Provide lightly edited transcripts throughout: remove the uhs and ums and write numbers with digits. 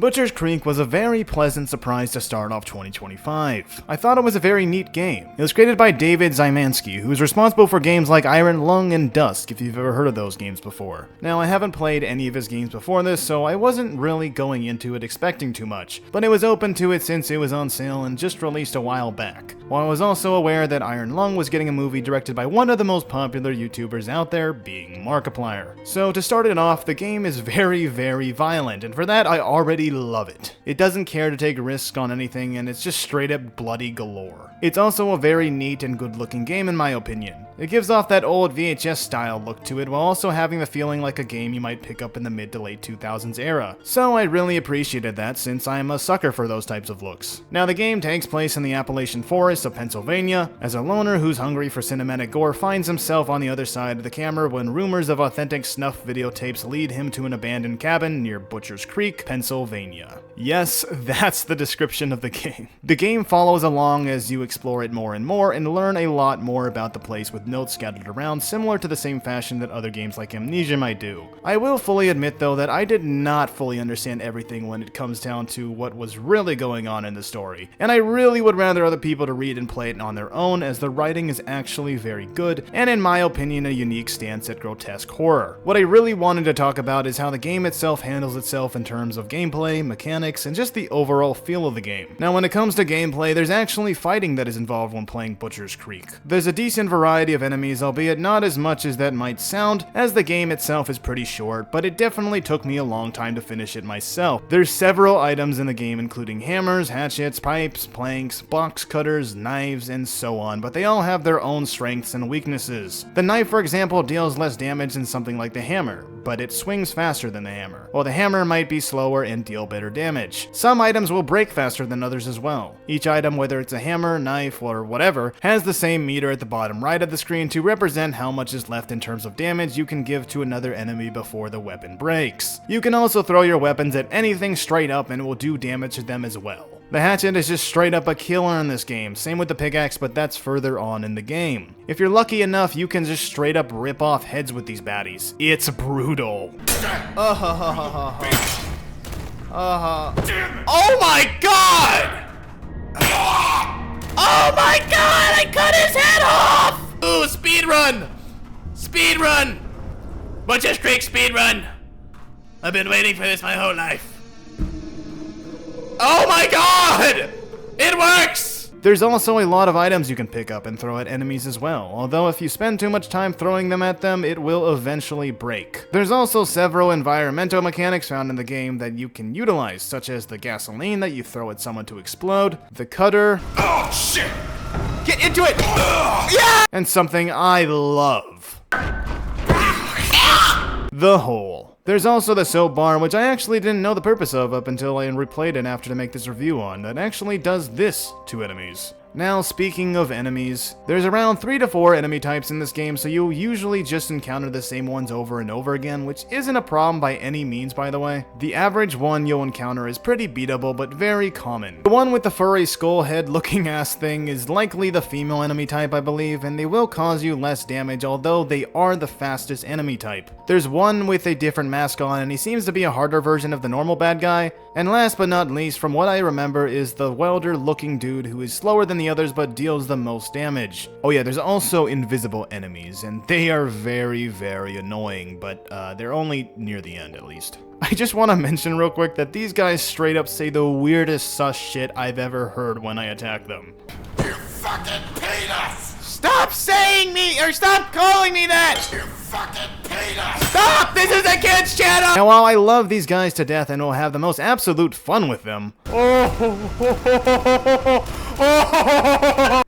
Butcher's Creek was a very pleasant surprise to start off 2025. I thought it was a very neat game. It was created by David Zymanski, who is responsible for games like Iron Lung and Dusk, if you've ever heard of those games before. Now, I haven't played any of his games before this, so I wasn't really going into it expecting too much, but I was open to it since it was on sale and just released a while back. While I was also aware that Iron Lung was getting a movie directed by one of the most popular YouTubers out there, being Markiplier. So to start it off, the game is very, very violent, and for that I already love it. It doesn't care to take risks on anything, and it's just straight up bloody galore. It's also a very neat and good looking game in my opinion. It gives off that old VHS style look to it while also having the feeling like a game you might pick up in the mid to late 2000s era. So I really appreciated that since I'm a sucker for those types of looks. Now the game takes place in the Appalachian forests of Pennsylvania as a loner who's hungry for cinematic gore finds himself on the other side of the camera when rumors of authentic snuff videotapes lead him to an abandoned cabin near Butcher's Creek, Pennsylvania. Yes, that's the description of the game. The game follows along as you explore it more and learn a lot more about the place with notes scattered around, similar to the same fashion that other games like Amnesia might do. I will fully admit though that I did not fully understand everything when it comes down to what was really going on in the story, and I really would rather other people to read and play it on their own, as the writing is actually very good, and in my opinion a unique stance at grotesque horror. What I really wanted to talk about is how the game itself handles itself in terms of gameplay, mechanics, and just the overall feel of the game. Now when it comes to gameplay, there's actually fighting that is involved when playing Butcher's Creek. There's a decent variety of enemies, albeit not as much as that might sound, as the game itself is pretty short, but it definitely took me a long time to finish it myself. There's several items in the game including hammers, hatchets, pipes, planks, box cutters, knives, and so on, but they all have their own strengths and weaknesses. The knife, for example, deals less damage than something like the hammer, but it swings faster than the hammer, while the hammer might be slower and deal better damage. Some items will break faster than others as well. Each item, whether it's a hammer, knife, or whatever, has the same meter at the bottom right of the screen to represent how much is left in terms of damage you can give to another enemy before the weapon breaks. You can also throw your weapons at anything straight up and it will do damage to them as well. The hatchet is just straight up a killer in this game, same with the pickaxe, but that's further on in the game. If you're lucky enough, you can just straight up rip off heads with these baddies. It's brutal. Oh my god! Oh my god, I cut his head off! Ooh, speedrun! Speedrun! Butcher's Creek speedrun! I've been waiting for this my whole life. Oh my god! It works! There's also a lot of items you can pick up and throw at enemies as well, although if you spend too much time throwing them at them, it will eventually break. There's also several environmental mechanics found in the game that you can utilize, such as the gasoline that you throw at someone to explode, the cutter, oh shit! Get into it! Yeah! And something I love. The hole. There's also the soap bar, which I actually didn't know the purpose of up until I replayed it after to make this review on, that actually does this to enemies. Now, speaking of enemies, there's around 3 to 4 enemy types in this game, so you'll usually just encounter the same ones over and over again, which isn't a problem by any means, by the way. The average one you'll encounter is pretty beatable, but very common. The one with the furry skull head looking ass thing is likely the female enemy type, I believe, and they will cause you less damage, although they are the fastest enemy type. There's one with a different mask on, and he seems to be a harder version of the normal bad guy. And last but not least, from what I remember, is the welder looking dude who is slower than the others but deals the most damage. Oh yeah, there's also invisible enemies, and they are very, very annoying, but they're only near the end at least. I just want to mention real quick that these guys straight up say the weirdest sus shit I've ever heard when I attack them. You fucking penis! Stop saying me, or stop calling me that! You fucking penis! Stop! This is a kid's channel! Now while I love these guys to death and will have the most absolute fun with them,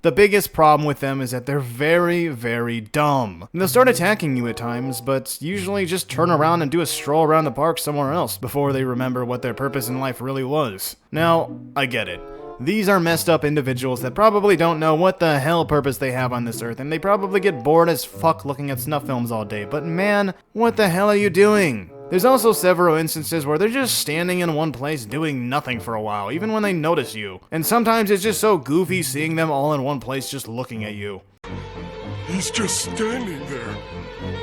the biggest problem with them is that they're very, very dumb. They'll start attacking you at times, but usually just turn around and do a stroll around the park somewhere else before they remember what their purpose in life really was. Now, I get it. These are messed up individuals that probably don't know what the hell purpose they have on this earth, and they probably get bored as fuck looking at snuff films all day, but man, what the hell are you doing? There's also several instances where they're just standing in one place doing nothing for a while, even when they notice you. And sometimes it's just so goofy seeing them all in one place just looking at you. He's just standing there.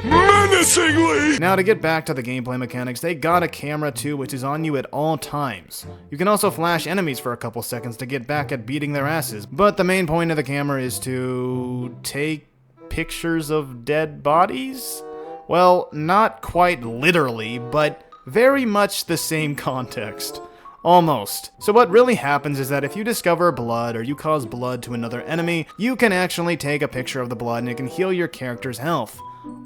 menacingly. Now to get back to the gameplay mechanics, they got a camera too, which is on you at all times. You can also flash enemies for a couple seconds to get back at beating their asses, but the main point of the camera is to take pictures of dead bodies? Well, not quite literally, but very much the same context. Almost. So what really happens is that if you discover blood or you cause blood to another enemy, you can actually take a picture of the blood and it can heal your character's health.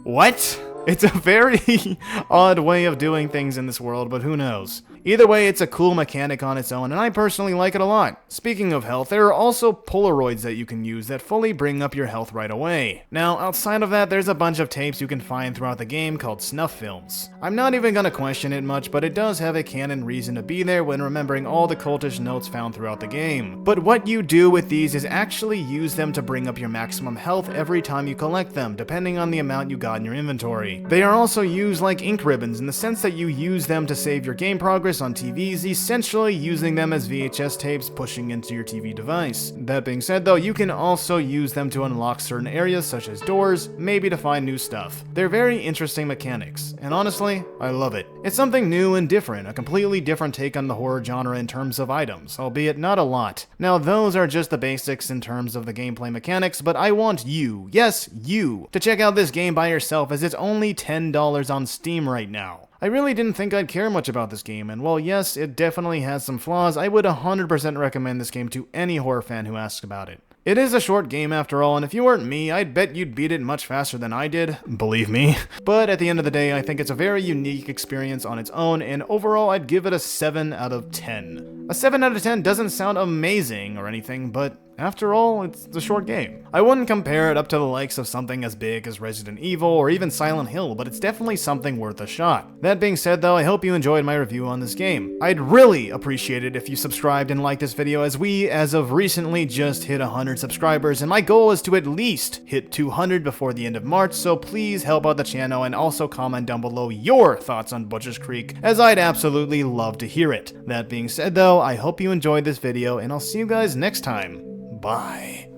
What? It's a very odd way of doing things in this world, but who knows. Either way, it's a cool mechanic on its own, and I personally like it a lot. Speaking of health, there are also Polaroids that you can use that fully bring up your health right away. Now, outside of that, there's a bunch of tapes you can find throughout the game called snuff films. I'm not even gonna question it much, but it does have a canon reason to be there when remembering all the cultish notes found throughout the game. But what you do with these is actually use them to bring up your maximum health every time you collect them, depending on the amount you got in your inventory. They are also used like ink ribbons in the sense that you use them to save your game progress on TVs, essentially using them as VHS tapes pushing into your TV device. That being said though, you can also use them to unlock certain areas such as doors, maybe to find new stuff. They're very interesting mechanics, and honestly, I love it. It's something new and different, a completely different take on the horror genre in terms of items, albeit not a lot. Now those are just the basics in terms of the gameplay mechanics, but I want you, yes you, to check out this game by yourself as it's only $10 on Steam right now. I really didn't think I'd care much about this game, and while yes, it definitely has some flaws, I would 100% recommend this game to any horror fan who asks about it. It is a short game after all, and if you weren't me, I'd bet you'd beat it much faster than I did, believe me. But at the end of the day, I think it's a very unique experience on its own, and overall I'd give it a 7 out of 10. A 7 out of 10 doesn't sound amazing or anything, but after all, it's a short game. I wouldn't compare it up to the likes of something as big as Resident Evil or even Silent Hill, but it's definitely something worth a shot. That being said though, I hope you enjoyed my review on this game. I'd really appreciate it if you subscribed and liked this video, as we, as of recently, just hit 100 subscribers, and my goal is to at least hit 200 before the end of March, so please help out the channel and also comment down below your thoughts on Butcher's Creek, as I'd absolutely love to hear it. That being said though, I hope you enjoyed this video, and I'll see you guys next time. Bye.